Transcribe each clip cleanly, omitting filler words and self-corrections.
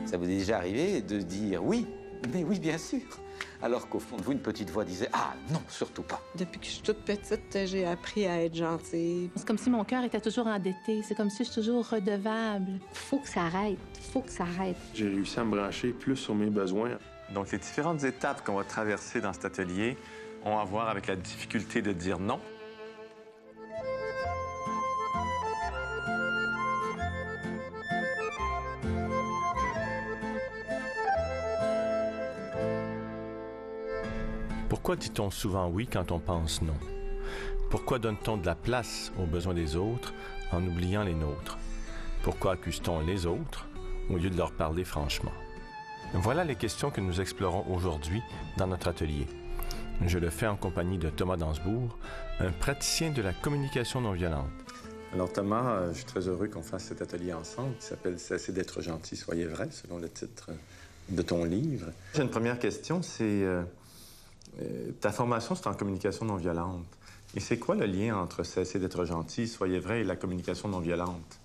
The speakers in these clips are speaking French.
Ça vous est déjà arrivé de dire oui, mais oui, bien sûr. Alors qu'au fond de vous, une petite voix disait « Ah non, surtout pas ». Depuis que je suis toute petite, j'ai appris à être gentille. C'est comme si mon cœur était toujours endetté. C'est comme si je suis toujours redevable. Faut que ça arrête. Faut que ça arrête. J'ai réussi à me brancher plus sur mes besoins. Donc, les différentes étapes qu'on va traverser dans cet atelier ont à voir avec la difficulté de dire non. Pourquoi dit-on souvent oui quand on pense non? Pourquoi donne-t-on de la place aux besoins des autres en oubliant les nôtres? Pourquoi accuse-t-on les autres au lieu de leur parler franchement? Voilà les questions que nous explorons aujourd'hui dans notre atelier. Je le fais en compagnie de Thomas Dansbourg, un praticien de la communication non violente. Alors Thomas, je suis très heureux qu'on fasse cet atelier ensemble qui s'appelle « Cessez d'être gentil, soyez vrai », selon le titre de ton livre. J'ai une première question, c'est ta formation, c'est en communication non violente. Et c'est quoi le lien entre « Cessez d'être gentil, soyez vrai » et la communication non violente?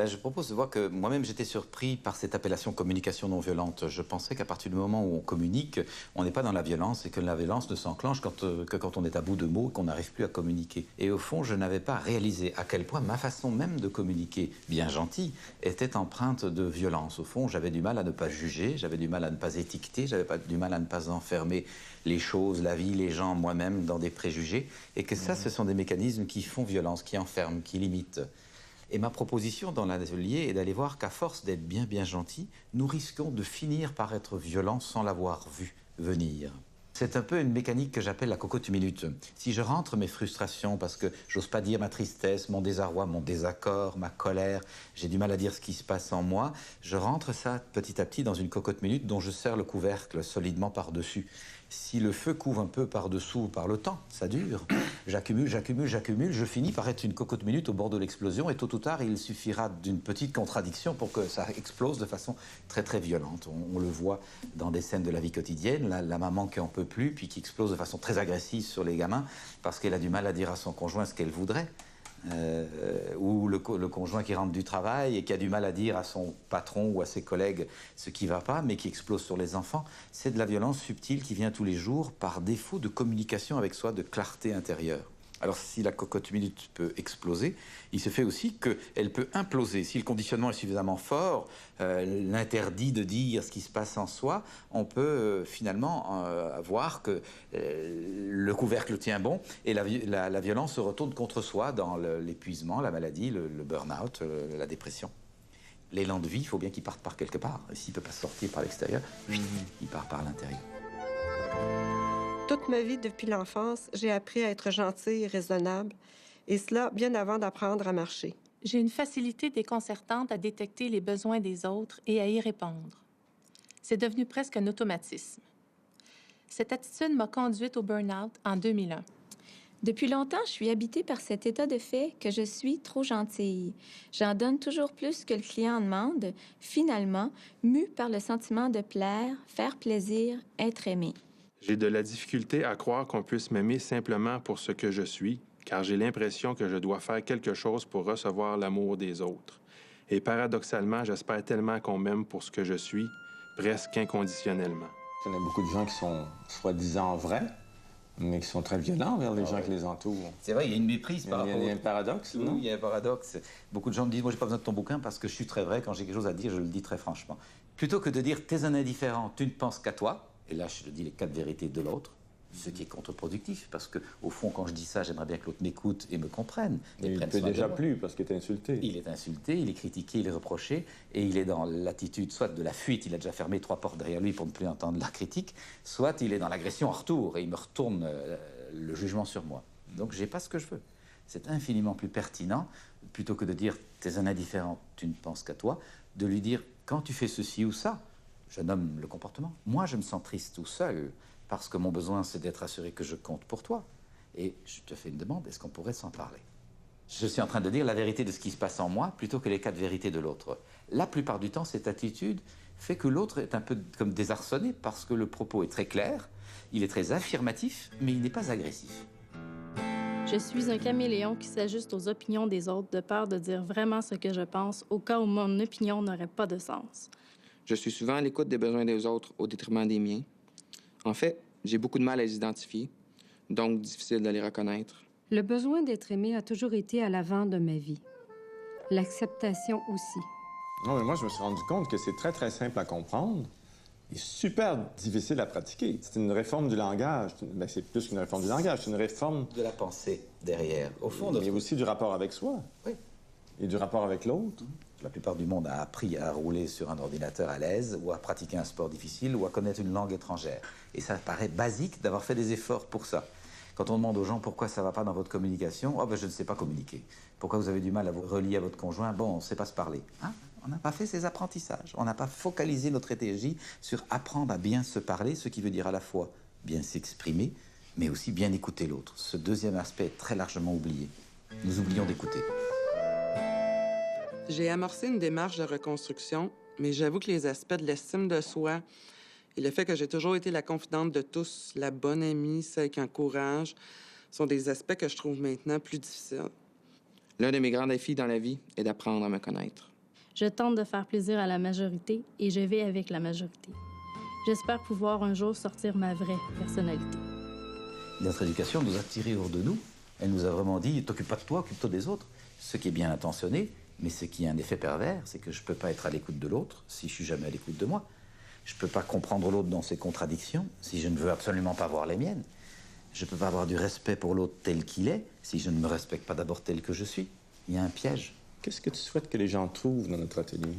Je propose de voir que moi-même, j'étais surpris par cette appellation communication non violente. Je pensais qu'à partir du moment où on communique, on n'est pas dans la violence et que la violence ne s'enclenche que quand on est à bout de mots et qu'on n'arrive plus à communiquer. Et au fond, je n'avais pas réalisé à quel point ma façon même de communiquer, bien gentille, était empreinte de violence. Au fond, j'avais du mal à ne pas juger, j'avais du mal à ne pas étiqueter, j'avais du mal à ne pas enfermer les choses, la vie, les gens, moi-même, dans des préjugés. Et que ça, ce sont des mécanismes qui font violence, qui enferment, qui limitent. Et ma proposition dans l'atelier est d'aller voir qu'à force d'être bien gentil, nous risquons de finir par être violents sans l'avoir vu venir. C'est un peu une mécanique que j'appelle la cocotte minute. Si je rentre mes frustrations parce que j'ose pas dire ma tristesse, mon désarroi, mon désaccord, ma colère, j'ai du mal à dire ce qui se passe en moi, je rentre ça petit à petit dans une cocotte minute dont je serre le couvercle solidement par-dessus. Si le feu couvre un peu par-dessous par le temps, ça dure. J'accumule, je finis par être une cocotte minute au bord de l'explosion et tôt ou tard, il suffira d'une petite contradiction pour que ça explose de façon très violente. On le voit dans des scènes de la vie quotidienne, la maman qui en peut plus, puis qui explose de façon très agressive sur les gamins parce qu'elle a du mal à dire à son conjoint ce qu'elle voudrait. Ou le conjoint qui rentre du travail et qui a du mal à dire à son patron ou à ses collègues ce qui ne va pas, mais qui explose sur les enfants. C'est de la violence subtile qui vient tous les jours par défaut de communication avec soi, de clarté intérieure. Alors si la cocotte minute peut exploser, il se fait aussi qu'elle peut imploser. Si le conditionnement est suffisamment fort, l'interdit de dire ce qui se passe en soi, on peut finalement voir que le couvercle tient bon et la violence se retourne contre soi dans l'épuisement, la maladie, le burn-out, la dépression. L'élan de vie, il faut bien qu'il parte par quelque part. Et s'il ne peut pas sortir par l'extérieur, il part par l'intérieur. Toute ma vie, depuis l'enfance, j'ai appris à être gentille et raisonnable, et cela bien avant d'apprendre à marcher. J'ai une facilité déconcertante à détecter les besoins des autres et à y répondre. C'est devenu presque un automatisme. Cette attitude m'a conduite au burn-out en 2001. Depuis longtemps, je suis habitée par cet état de fait que je suis trop gentille. J'en donne toujours plus que le client en demande, finalement, mue par le sentiment de plaire, faire plaisir, être aimée. J'ai de la difficulté à croire qu'on puisse m'aimer simplement pour ce que je suis, car j'ai l'impression que je dois faire quelque chose pour recevoir l'amour des autres. Et paradoxalement, j'espère tellement qu'on m'aime pour ce que je suis, presque inconditionnellement. Il y a beaucoup de gens qui sont soi-disant vrais, mais qui sont très violents envers les gens qui les entourent. C'est vrai, il y a une méprise par rapport... Il y a un paradoxe, non? Oui, il y a un paradoxe. Beaucoup de gens me disent « Moi, j'ai pas besoin de ton bouquin parce que je suis très vrai. Quand j'ai quelque chose à dire, je le dis très franchement. » Plutôt que de dire « T'es un indifférent, tu ne penses qu'à toi. » Et là, je te dis les 4 vérités de l'autre, ce qui est contre-productif. Parce qu'au fond, quand je dis ça, j'aimerais bien que l'autre m'écoute et me comprenne. Et il ne peut déjà plus parce qu'il est insulté. Il est insulté, il est critiqué, il est reproché. Et il est dans l'attitude soit de la fuite, il a déjà fermé 3 portes derrière lui pour ne plus entendre la critique, soit il est dans l'agression en retour et il me retourne le jugement sur moi. Donc, j'ai pas ce que je veux. C'est infiniment plus pertinent, plutôt que de dire « t'es un indifférent, tu ne penses qu'à toi », de lui dire « quand tu fais ceci ou ça », je nomme le comportement. Moi, je me sens triste tout seul parce que mon besoin, c'est d'être assuré que je compte pour toi. Et je te fais une demande, est-ce qu'on pourrait s'en parler? Je suis en train de dire la vérité de ce qui se passe en moi plutôt que les 4 vérités de l'autre. La plupart du temps, cette attitude fait que l'autre est un peu comme désarçonné parce que le propos est très clair, il est très affirmatif, mais il n'est pas agressif. Je suis un caméléon qui s'ajuste aux opinions des autres de peur de dire vraiment ce que je pense au cas où mon opinion n'aurait pas de sens. Je suis souvent à l'écoute des besoins des autres au détriment des miens. En fait, j'ai beaucoup de mal à les identifier, donc difficile de les reconnaître. Le besoin d'être aimé a toujours été à l'avant de ma vie. L'acceptation aussi. Non, mais moi, je me suis rendu compte que c'est très, très simple à comprendre et super difficile à pratiquer. C'est une réforme du langage. Ben, c'est plus qu'une réforme du langage, c'est une réforme... De la pensée derrière. Au fond, Mais aussi du rapport avec soi. Oui. Et du rapport avec l'autre. La plupart du monde a appris à rouler sur un ordinateur à l'aise, ou à pratiquer un sport difficile, ou à connaître une langue étrangère. Et ça paraît basique d'avoir fait des efforts pour ça. Quand on demande aux gens pourquoi ça ne va pas dans votre communication, « Oh, ben, je ne sais pas communiquer. » Pourquoi vous avez du mal à vous relier à votre conjoint? Bon, on ne sait pas se parler. Hein? On n'a pas fait ces apprentissages. On n'a pas focalisé notre stratégie sur apprendre à bien se parler, ce qui veut dire à la fois bien s'exprimer, mais aussi bien écouter l'autre. Ce deuxième aspect est très largement oublié. Nous oublions d'écouter. J'ai amorcé une démarche de reconstruction, mais j'avoue que les aspects de l'estime de soi et le fait que j'ai toujours été la confidente de tous, la bonne amie, celle qui encourage, sont des aspects que je trouve maintenant plus difficiles. L'un de mes grands défis dans la vie est d'apprendre à me connaître. Je tente de faire plaisir à la majorité et je vais avec la majorité. J'espère pouvoir un jour sortir ma vraie personnalité. Notre éducation nous a tirés hors de nous. Elle nous a vraiment dit « T'occupe pas de toi, occupe-toi des autres ». Ce qui est bien intentionné, mais ce qui a un effet pervers, c'est que je ne peux pas être à l'écoute de l'autre si je suis jamais à l'écoute de moi. Je ne peux pas comprendre l'autre dans ses contradictions si je ne veux absolument pas voir les miennes. Je ne peux pas avoir du respect pour l'autre tel qu'il est si je ne me respecte pas d'abord tel que je suis. Il y a un piège. Qu'est-ce que tu souhaites que les gens trouvent dans notre atelier?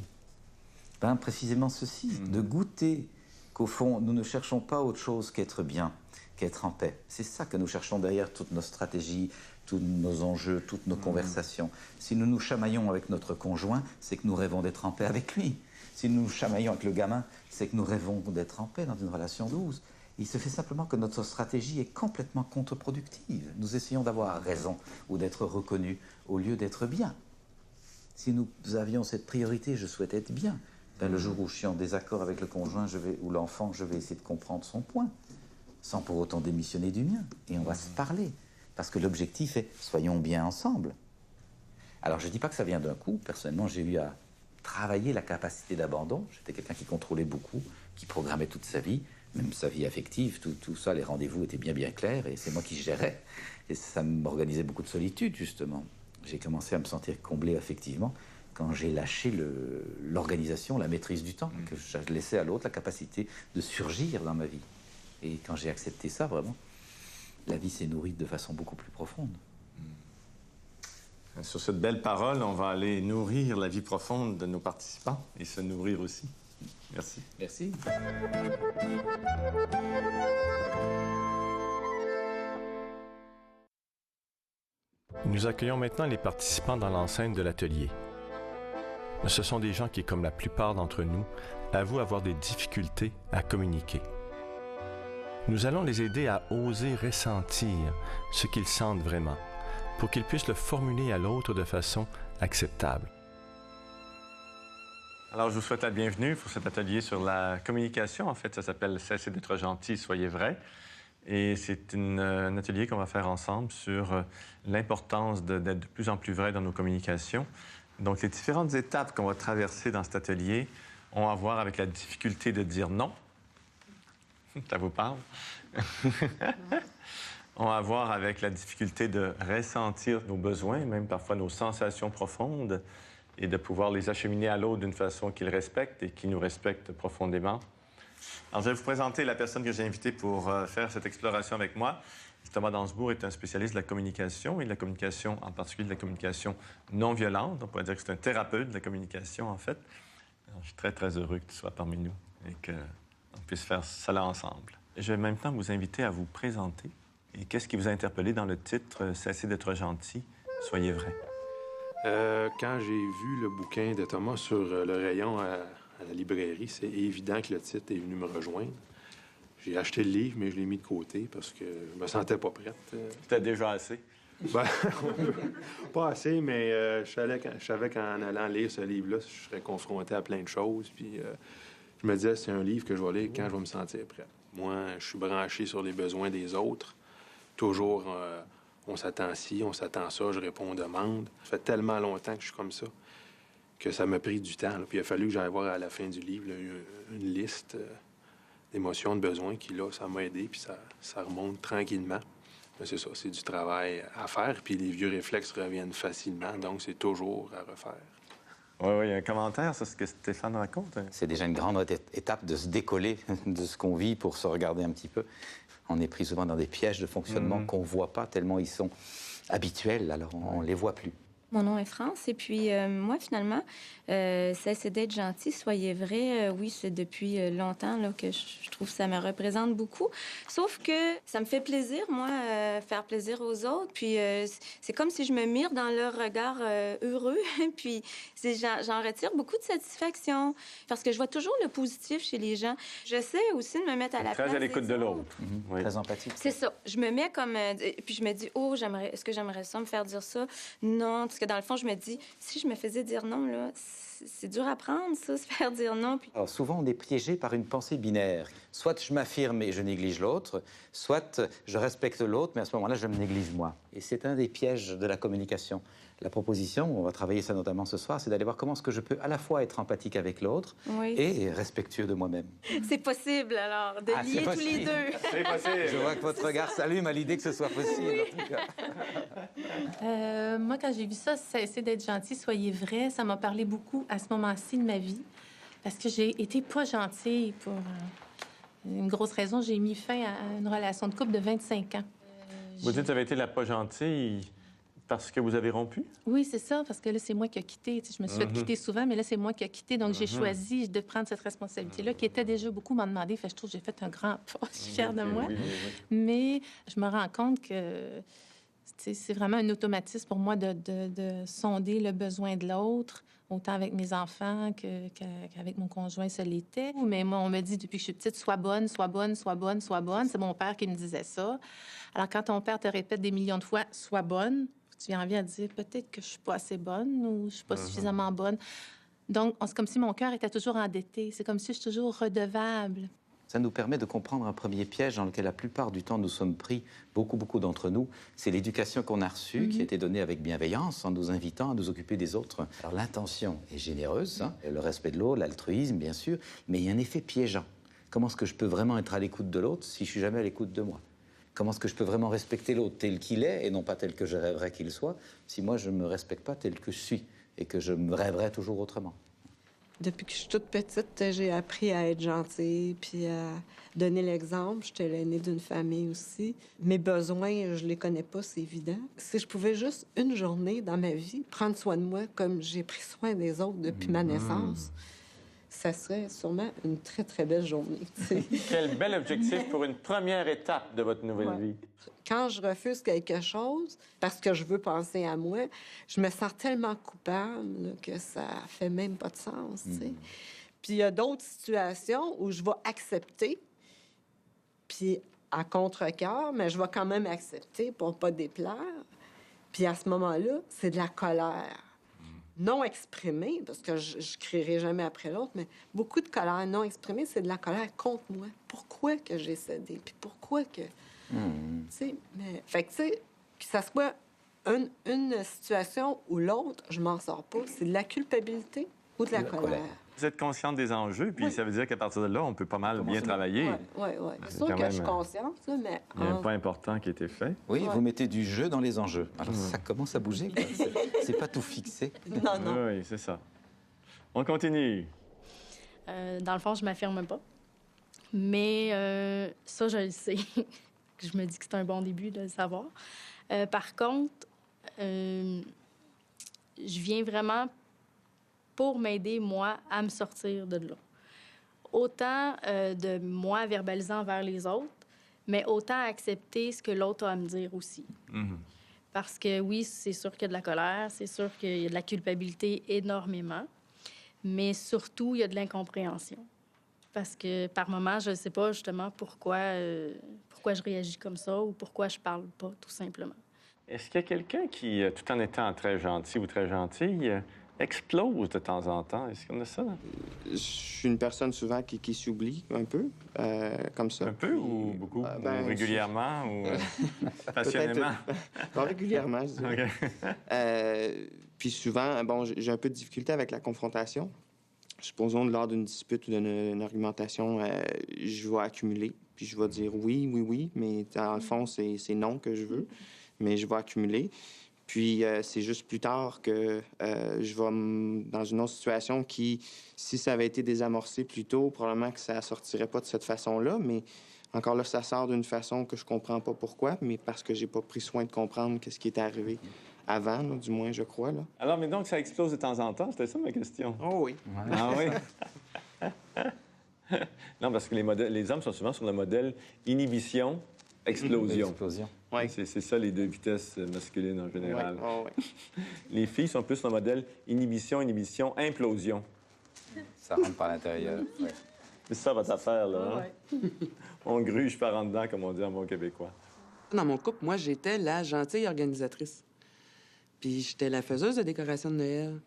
Ben, précisément ceci, de goûter qu'au fond, nous ne cherchons pas autre chose qu'être bien, qu'être en paix. C'est ça que nous cherchons derrière toutes nos stratégies, tous nos enjeux, toutes nos conversations. Si nous nous chamaillons avec notre conjoint, c'est que nous rêvons d'être en paix avec lui. Si nous nous chamaillons avec le gamin, c'est que nous rêvons d'être en paix dans une relation douce. Il se fait simplement que notre stratégie est complètement contre-productive. Nous essayons d'avoir raison ou d'être reconnus au lieu d'être bien. Si nous avions cette priorité, je souhaite être bien, ben, le jour où je suis en désaccord avec le conjoint ou l'enfant, je vais essayer de comprendre son point, sans pour autant démissionner du mien. Et on va se parler. Parce que l'objectif est, soyons bien ensemble. Alors, je ne dis pas que ça vient d'un coup. Personnellement, j'ai eu à travailler la capacité d'abandon. J'étais quelqu'un qui contrôlait beaucoup, qui programmait toute sa vie, même sa vie affective, tout ça, les rendez-vous étaient bien clairs, et c'est moi qui gérais. Et ça m'organisait beaucoup de solitude, justement. J'ai commencé à me sentir comblé affectivement quand j'ai lâché l'organisation, la maîtrise du temps, que je laissais à l'autre la capacité de surgir dans ma vie. Et quand j'ai accepté ça, vraiment, la vie s'est nourrie de façon beaucoup plus profonde. Sur cette belle parole, on va aller nourrir la vie profonde de nos participants et se nourrir aussi. Merci. Merci. Nous accueillons maintenant les participants dans l'enceinte de l'atelier. Ce sont des gens qui, comme la plupart d'entre nous, avouent avoir des difficultés à communiquer. Nous allons les aider à oser ressentir ce qu'ils sentent vraiment, pour qu'ils puissent le formuler à l'autre de façon acceptable. Alors, je vous souhaite la bienvenue pour cet atelier sur la communication. En fait, ça s'appelle « Cessez d'être gentil, soyez vrai ». Et c'est un atelier qu'on va faire ensemble sur l'importance d'être de plus en plus vrai dans nos communications. Donc, les différentes étapes qu'on va traverser dans cet atelier ont à voir avec la difficulté de dire non. Ça vous parle? Ont à voir avec la difficulté de ressentir nos besoins, même parfois nos sensations profondes, et de pouvoir les acheminer à l'autre d'une façon qu'il respecte et qui nous respecte profondément. Alors, je vais vous présenter la personne que j'ai invitée pour faire cette exploration avec moi. Thomas Dansbourg est un spécialiste de la communication, et de la communication, en particulier de la communication non violente. On pourrait dire que c'est un thérapeute de la communication, en fait. Alors, je suis très, très heureux que tu sois parmi nous et qu'on puisse faire cela ensemble. Je vais maintenant vous inviter à vous présenter. Et qu'est-ce qui vous a interpellé dans le titre « Cessez d'être gentil, soyez vrai ». Quand j'ai vu le bouquin de Thomas sur le rayon à la librairie, c'est évident que le titre est venu me rejoindre. J'ai acheté le livre, mais je l'ai mis de côté parce que je me sentais pas prête. C'était déjà assez? Ben, pas assez, mais je savais qu'en allant lire ce livre-là, je serais confronté à plein de choses. Puis je me disais, c'est un livre que je vais lire quand je vais me sentir prête. Moi, je suis branché sur les besoins des autres. Toujours On s'attend ci, on s'attend ça, je réponds aux demandes. Ça fait tellement longtemps que je suis comme ça que ça m'a pris du temps. Là. Puis il a fallu que j'aille voir à la fin du livre là, une liste d'émotions, de besoins qui, là, ça m'a aidé, puis ça remonte tranquillement. Mais c'est ça, c'est du travail à faire, puis les vieux réflexes reviennent facilement, donc c'est toujours à refaire. Oui, il y a un commentaire sur ce que Stéphane raconte. C'est déjà une grande étape de se décoller de ce qu'on vit pour se regarder un petit peu. On est pris souvent dans des pièges de fonctionnement qu'on ne voit pas tellement ils sont habituels, alors on ne les voit plus. Mon nom est France, et puis moi, finalement, cessez d'être gentil, soyez vrai. Oui, c'est depuis longtemps là, que je trouve que ça me représente beaucoup. Sauf que ça me fait plaisir, moi, faire plaisir aux autres. Puis c'est comme si je me mire dans leur regard heureux. Puis j'en retire beaucoup de satisfaction, parce que je vois toujours le positif chez les gens. J'essaie aussi de me mettre à la place Très à l'écoute de l'autre. Oui. Très empathique. C'est ça. Je me mets comme... puis je me dis, oh, est-ce que j'aimerais ça me faire dire ça? Non. Parce que dans le fond, je me dis, si je me faisais dire non, là, c'est dur à prendre, ça, se faire dire non. Puis... Alors souvent, on est piégé par une pensée binaire. Soit je m'affirme et je néglige l'autre, soit je respecte l'autre, mais à ce moment-là, je me néglige moi. Et c'est un des pièges de la communication. La proposition, on va travailler ça notamment ce soir, c'est d'aller voir comment est-ce que je peux à la fois être empathique avec l'autre et respectueux de moi-même. C'est possible, alors, de lier tous les deux. C'est possible. Je vois que votre regard s'allume à l'idée que ce soit possible, Oui. en tout cas. Moi, quand j'ai vu ça, cessez d'être gentil, soyez vrai, ça m'a parlé beaucoup à ce moment-ci de ma vie. Parce que j'ai été pas gentille pour une grosse raison. J'ai mis fin à une relation de couple de 25 ans. Vous dites que ça avait été la pas gentille parce que vous avez rompu? Oui, c'est ça, parce que là, c'est moi qui ai quitté. Je me suis fait quitter souvent, mais là, c'est moi qui ai quitté. Donc, j'ai choisi de prendre cette responsabilité-là, qui était déjà beaucoup m'en demander. Fait, je trouve que j'ai fait un grand pas. Je suis fière de moi. Oui. Mais je me rends compte que c'est vraiment un automatisme pour moi de sonder le besoin de l'autre, autant avec mes enfants qu'avec mon conjoint, ça l'était. Mais moi, on me dit depuis que je suis petite, sois bonne, sois bonne, sois bonne, sois bonne. C'est mon père qui me disait ça. Alors, quand ton père te répète des millions de fois, sois bonne, tu viens envie à dire peut-être que je suis pas assez bonne ou je suis pas suffisamment bonne. Donc, c'est comme si mon cœur était toujours endetté. C'est comme si je suis toujours redevable. Ça nous permet de comprendre un premier piège dans lequel la plupart du temps nous sommes pris, beaucoup d'entre nous. C'est l'éducation qu'on a reçue, qui a été donnée avec bienveillance, en nous invitant à nous occuper des autres. Alors l'intention est généreuse, le respect de l'autre, l'altruisme, bien sûr, mais il y a un effet piégeant. Comment est-ce que je peux vraiment être à l'écoute de l'autre si je suis jamais à l'écoute de moi? Comment est-ce que je peux vraiment respecter l'autre tel qu'il est et non pas tel que je rêverais qu'il soit si moi je ne me respecte pas tel que je suis et que je me rêverais toujours autrement? Depuis que je suis toute petite, j'ai appris à être gentille puis à donner l'exemple. J'étais l'aînée d'une famille aussi. Mes besoins, je les connais pas, c'est évident. Si je pouvais juste une journée dans ma vie prendre soin de moi comme j'ai pris soin des autres depuis ma naissance, ça serait sûrement une très, très belle journée. T'sais. Quel bel objectif pour une première étape de votre nouvelle vie. Quand je refuse quelque chose parce que je veux penser à moi, je me sens tellement coupable là, que ça fait même pas de sens. T'sais. Puis il y a d'autres situations où je vais accepter, puis à contre-cœur, mais je vais quand même accepter pour pas déplaire. Puis à ce moment-là, c'est de la colère. Non exprimée, parce que je ne crierai jamais après l'autre, mais beaucoup de colère non exprimée, c'est de la colère contre moi. Pourquoi que j'ai cédé? Puis pourquoi que... Tu sais, mais... Fait que, tu sais, que ça soit une situation ou l'autre, je m'en sors pas. C'est de la culpabilité ou de la colère. Vous êtes consciente des enjeux, puis ça veut dire qu'à partir de là, on peut pas mal bien travailler. Oui. C'est sûr que je suis consciente, là, mais... Il y a un pas important qui a été fait. Oui, vous mettez du jeu dans les enjeux. Alors ça commence à bouger. C'est pas tout fixé. Non. Oui, c'est ça. On continue. Dans le fond, je m'affirme pas. Mais ça, je le sais. Je me dis que c'est un bon début de le savoir. Par contre, je viens vraiment pour m'aider, moi, à me sortir de là. Autant de moi verbalisant envers les autres, mais autant accepter ce que l'autre a à me dire aussi. Parce que oui, c'est sûr qu'il y a de la colère, c'est sûr qu'il y a de la culpabilité énormément, mais surtout, il y a de l'incompréhension. Parce que par moments, je ne sais pas justement pourquoi je réagis comme ça ou pourquoi je parle pas, tout simplement. Est-ce qu'il y a quelqu'un qui, tout en étant très gentil ou très gentille, explose de temps en temps. Est-ce qu'on a ça? Je suis une personne souvent qui s'oublie un peu, comme ça. Un peu ou beaucoup? Ben, ou régulièrement ou passionnément? Pas régulièrement, je dirais. OK. Puis souvent, bon, j'ai un peu de difficulté avec la confrontation. Supposons, lors d'une dispute ou d'une argumentation, je vais accumuler. Puis je vais dire oui, mais dans le fond, c'est non que je veux. Mais je vais accumuler. Puis c'est juste plus tard que je vais dans une autre situation qui, si ça avait été désamorcé plus tôt, probablement que ça sortirait pas de cette façon-là. Mais encore là, ça sort d'une façon que je comprends pas pourquoi, mais parce que j'ai pas pris soin de comprendre qu'est-ce qui est arrivé avant, là, du moins, je crois. Là. Alors, mais donc, ça explose de temps en temps? C'était ça ma question. Oh oui. Ah oui? Non, parce que les hommes sont souvent sur le modèle inhibition, explosion. Ouais. C'est ça, les deux vitesses masculines en général. Ouais. Oh, ouais. Les filles sont plus sur le modèle inhibition, implosion. Ça rentre par l'intérieur. Ouais. C'est ça votre affaire, là. Hein? On gruge par en dedans, comme on dit en bon québécois. Dans mon couple, moi, j'étais la gentille organisatrice. Puis j'étais la faiseuse de décoration de Noël,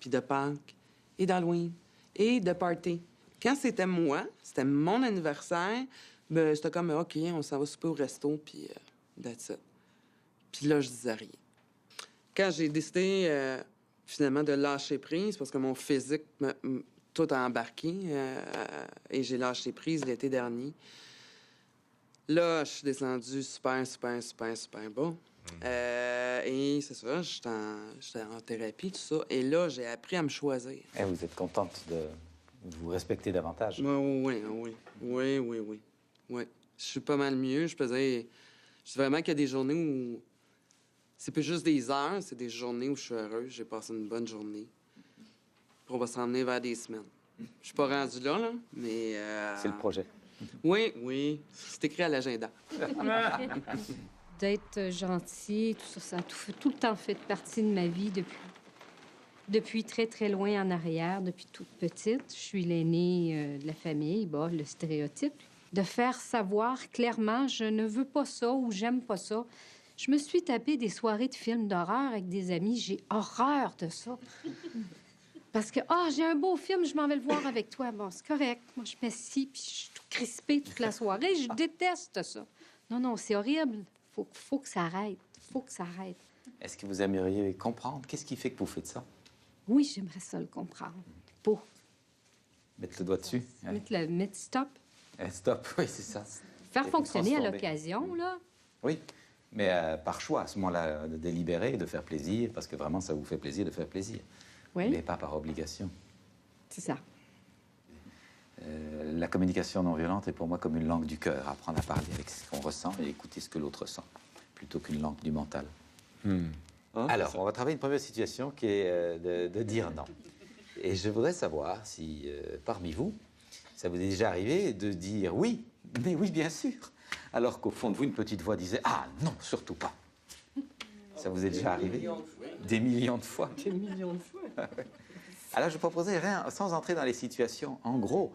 puis de Pâques, et d'Halloween, et de party. Quand c'était moi, c'était mon anniversaire, ben c'était comme, OK, on s'en va souper au resto, puis that's it. Puis là, je disais rien. Quand j'ai décidé, finalement, de lâcher prise, parce que mon physique m'a tout embarqué, et j'ai lâché prise l'été dernier, là, je suis descendue super bas. Et c'est ça, j'étais en thérapie, tout ça. Et là, j'ai appris à me choisir. Et vous êtes contente de vous respecter davantage? Oui. Je suis pas mal mieux. Je peux dire vraiment qu'il y a des journées où c'est pas juste des heures, c'est des journées où je suis heureuse. J'ai passé une bonne journée. Puis on va s'en emmener vers des semaines. Je suis pas rendu là, mais... C'est le projet. Oui. C'est écrit à l'agenda. D'être gentil, tout ça, ça a tout le temps fait partie de ma vie depuis très, très loin en arrière, depuis toute petite. Je suis l'aînée de la famille, le stéréotype. De faire savoir clairement, je ne veux pas ça ou j'aime pas ça. Je me suis tapé des soirées de films d'horreur avec des amis. J'ai horreur de ça. Parce que, j'ai un beau film, je m'en vais le voir avec toi. Bon, c'est correct. Moi, je m'assis, puis je suis tout crispée toute la soirée. Je déteste ça. Non, c'est horrible. Faut que ça arrête. Faut que ça arrête. Est-ce que vous aimeriez comprendre? Qu'est-ce qui fait que vous faites ça? Oui, j'aimerais ça le comprendre. Pour Mettre le doigt dessus? mettre stop. Stop, oui, c'est ça. Faire Et fonctionner à transformer. l'occasion, là. Oui, mais par choix, à ce moment-là, de délibérer, de faire plaisir, parce que vraiment, ça vous fait plaisir de faire plaisir. Oui. Mais pas par obligation. C'est ça. La communication non violente est pour moi comme une langue du cœur, apprendre à parler avec ce qu'on ressent et écouter ce que l'autre sent, plutôt qu'une langue du mental. Alors, on va travailler une première situation qui est de dire non. Et je voudrais savoir si, parmi vous, ça vous est déjà arrivé de dire oui, mais oui, bien sûr, alors qu'au fond de vous, une petite voix disait « Ah non, surtout pas ». Ça vous est déjà arrivé? Des millions de fois. Des millions de fois. Alors, je proposais rien, sans entrer dans les situations. En gros,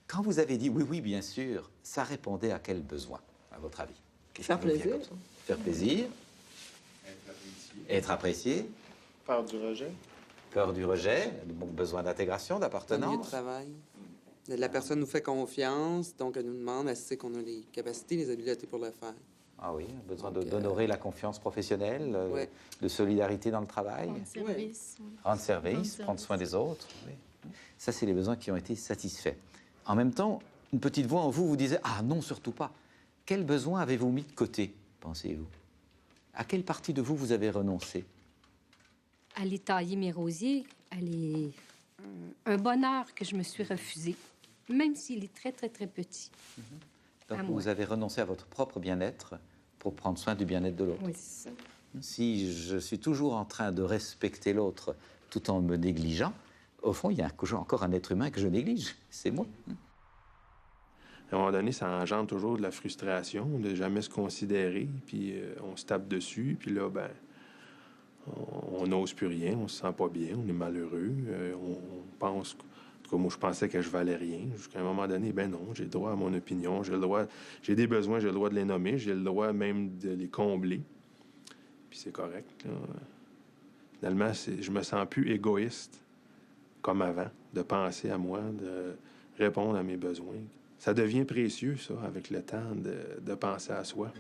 quand vous avez dit oui, bien sûr, ça répondait à quel besoin, à votre avis? Faire plaisir. Faire plaisir. Être apprécié. Peur du rejet. Peur du rejet, donc besoin d'intégration, Milieu de d'appartenance. travail. La personne nous fait confiance, donc elle nous demande, elle sait qu'on a les capacités, les habiletés pour le faire. Ah oui, besoin d'honorer la confiance professionnelle, de solidarité dans le travail. Rendre service. Rendre service, prendre soin des autres. Oui. Ça, c'est les besoins qui ont été satisfaits. En même temps, une petite voix en vous vous disait « Ah non, surtout pas ». Quel besoin avez-vous mis de côté, pensez-vous? À quelle partie de vous vous avez renoncé? Aller tailler mes rosiers, un bonheur que je me suis refusé, même s'il est très, très, très petit. Donc, À moi. vous avez renoncé à votre propre bien-être pour prendre soin du bien-être de l'autre. Oui, c'est ça. Si je suis toujours en train de respecter l'autre tout en me négligeant, au fond, il y a encore un être humain que je néglige. C'est moi. À un moment donné, ça engendre toujours de la frustration, de jamais se considérer, puis on se tape dessus, puis là, ben, on n'ose plus rien, on se sent pas bien, on est malheureux, on pense... En tout cas, moi, je pensais que je valais rien. Jusqu'à un moment donné, ben non, j'ai le droit à mon opinion, j'ai des besoins, j'ai le droit de les nommer, j'ai le droit même de les combler. Puis c'est correct, là. Finalement, je me sens plus égoïste comme avant, de penser à moi, de répondre à mes besoins. Ça devient précieux, ça, avec le temps, de penser à soi.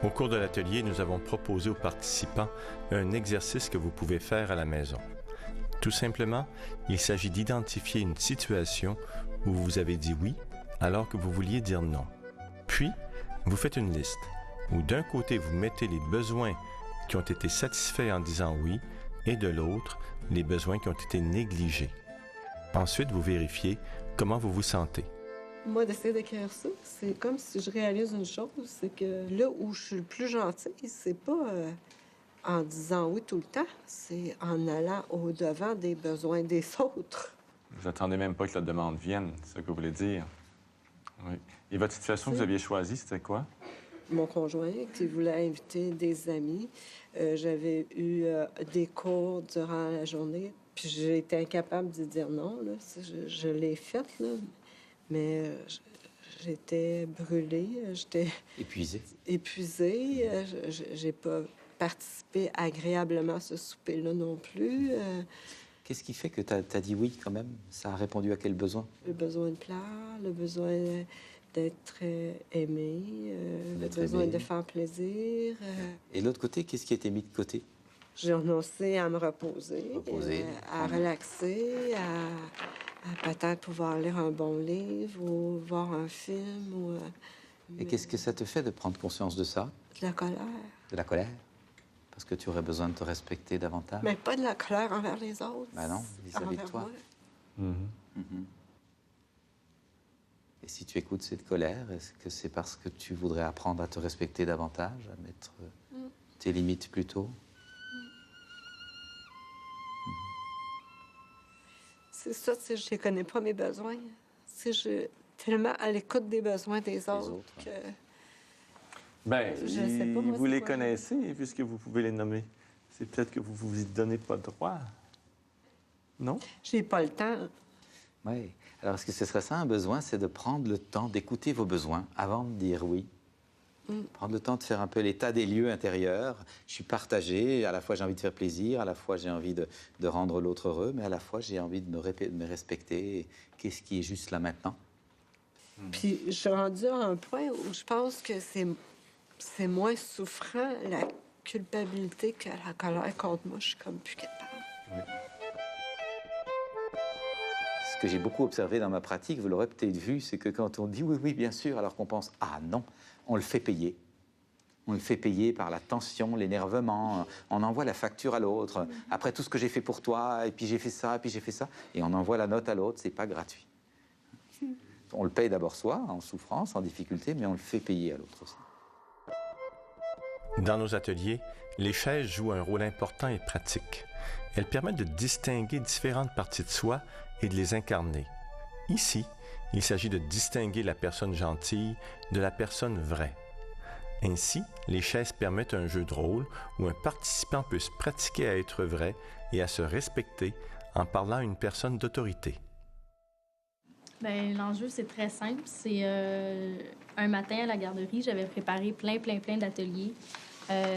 Au cours de l'atelier, nous avons proposé aux participants un exercice que vous pouvez faire à la maison. Tout simplement, il s'agit d'identifier une situation où vous avez dit oui alors que vous vouliez dire non. Puis, vous faites une liste où d'un côté, vous mettez les besoins qui ont été satisfaits en disant oui et de l'autre, les besoins qui ont été négligés. Ensuite, vous vérifiez comment vous vous sentez. Moi, d'essayer d'écrire ça, c'est comme si je réalise une chose, c'est que là où je suis le plus gentille, c'est pas en disant oui tout le temps, c'est en allant au-devant des besoins des autres. Vous attendez même pas que la demande vienne, c'est ça que vous voulez dire. Oui. Et votre situation que vous aviez choisie, c'était quoi? Mon conjoint qui voulait inviter des amis. J'avais eu des cours durant la journée, puis j'ai été incapable de dire non. Là. Je l'ai faite, là, mais j'étais brûlée, j'étais... Épuisée. J'ai pas participé agréablement à ce souper-là non plus. Qu'est-ce qui fait que tu as dit oui quand même? Ça a répondu à quel besoin? Le besoin de plaire, le besoin d'être aimé, le besoin de faire plaisir. Et l'autre côté, qu'est-ce qui a été mis de côté? J'ai renoncé à me reposer, à relaxer, à peut-être pouvoir lire un bon livre ou voir un film. Et qu'est-ce que ça te fait de prendre conscience de ça? De la colère. De la colère? Parce que tu aurais besoin de te respecter davantage? Mais pas de la colère envers les autres. Ben non, vis-à-vis de toi. Et si tu écoutes cette colère, est-ce que c'est parce que tu voudrais apprendre à te respecter davantage, à mettre tes limites plus tôt? C'est ça, tu sais, je ne connais pas mes besoins. Je suis tellement à l'écoute des besoins des autres que... Bien, je sais pas, moi, vous les quoi. connaissez, puisque vous pouvez les nommer. C'est peut-être que vous vous y donnez pas droit. Non? J'ai pas le temps. Oui. Alors, est-ce que ce serait ça, un besoin? C'est de prendre le temps d'écouter vos besoins avant de dire oui. Prendre le temps de faire un peu l'état des lieux intérieurs. Je suis partagé. À la fois, j'ai envie de faire plaisir. À la fois, j'ai envie de rendre l'autre heureux. Mais à la fois, j'ai envie de me respecter. Qu'est-ce qui est juste là maintenant? Puis, je suis rendue à un point où je pense que c'est moins souffrant, la culpabilité, que la colère contre moi. Je suis comme plus capable. Oui. Ce que j'ai beaucoup observé dans ma pratique, vous l'aurez peut-être vu, c'est que quand on dit oui, oui, bien sûr, alors qu'on pense ah non, on le fait payer. On le fait payer par la tension, l'énervement. On envoie la facture à l'autre. Après tout ce que j'ai fait pour toi, et puis j'ai fait ça, et puis j'ai fait ça, et on envoie la note à l'autre, c'est pas gratuit. On le paye d'abord soi, en souffrance, en difficulté, mais on le fait payer à l'autre aussi. Dans nos ateliers, les chaises jouent un rôle important et pratique. Elles permettent de distinguer différentes parties de soi et de les incarner. Ici, il s'agit de distinguer la personne gentille de la personne vraie. Ainsi, les chaises permettent un jeu de rôle où un participant peut se pratiquer à être vrai et à se respecter en parlant à une personne d'autorité. Bien, l'enjeu, c'est très simple. C'est un matin à la garderie, j'avais préparé plein d'ateliers,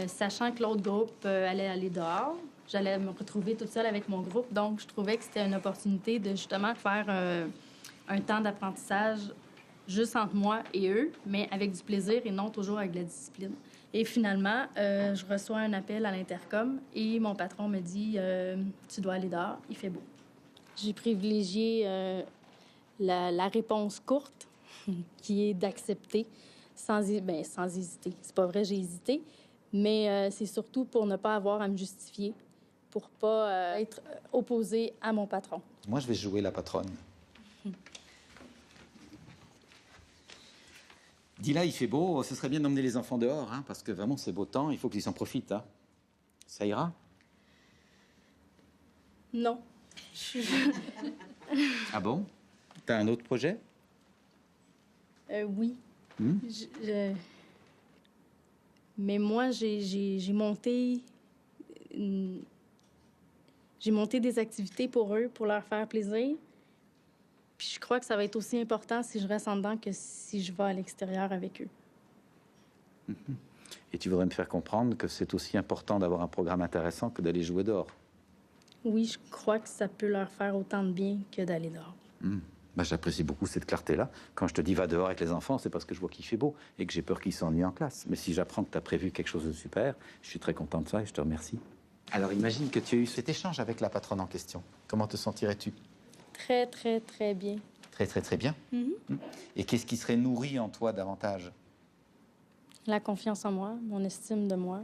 sachant que l'autre groupe allait aller dehors. J'allais me retrouver toute seule avec mon groupe, donc je trouvais que c'était une opportunité de justement faire un temps d'apprentissage juste entre moi et eux, mais avec du plaisir et non toujours avec de la discipline. Et finalement, je reçois un appel à l'intercom et mon patron me dit « Tu dois aller dehors, il fait beau ». J'ai privilégié la réponse courte, qui est d'accepter sans hésiter. C'est pas vrai, j'ai hésité, mais c'est surtout pour ne pas avoir à me justifier, pour pas être opposée à mon patron. Moi, je vais jouer la patronne. Dis là, il fait beau, ce serait bien d'emmener les enfants dehors, hein, parce que vraiment, c'est beau temps, il faut qu'ils en profitent. Hein. Ça ira? Non. Ah bon? T'as un autre projet? Oui. Mais moi, j'ai monté des activités pour eux, pour leur faire plaisir. Puis je crois que ça va être aussi important si je reste en dedans que si je vais à l'extérieur avec eux. Et tu voudrais me faire comprendre que c'est aussi important d'avoir un programme intéressant que d'aller jouer dehors. Oui, je crois que ça peut leur faire autant de bien que d'aller dehors. Ben, j'apprécie beaucoup cette clarté-là. Quand je te dis va dehors avec les enfants, c'est parce que je vois qu'il fait beau et que j'ai peur qu'ils s'ennuient en classe. Mais si j'apprends que tu as prévu quelque chose de super, je suis très content de ça et je te remercie. Alors imagine que tu as eu cet échange avec la patronne en question. Comment te sentirais-tu? Très, très, très bien. Très, très, très bien. Et qu'est-ce qui serait nourri en toi davantage? La confiance en moi, mon estime de moi.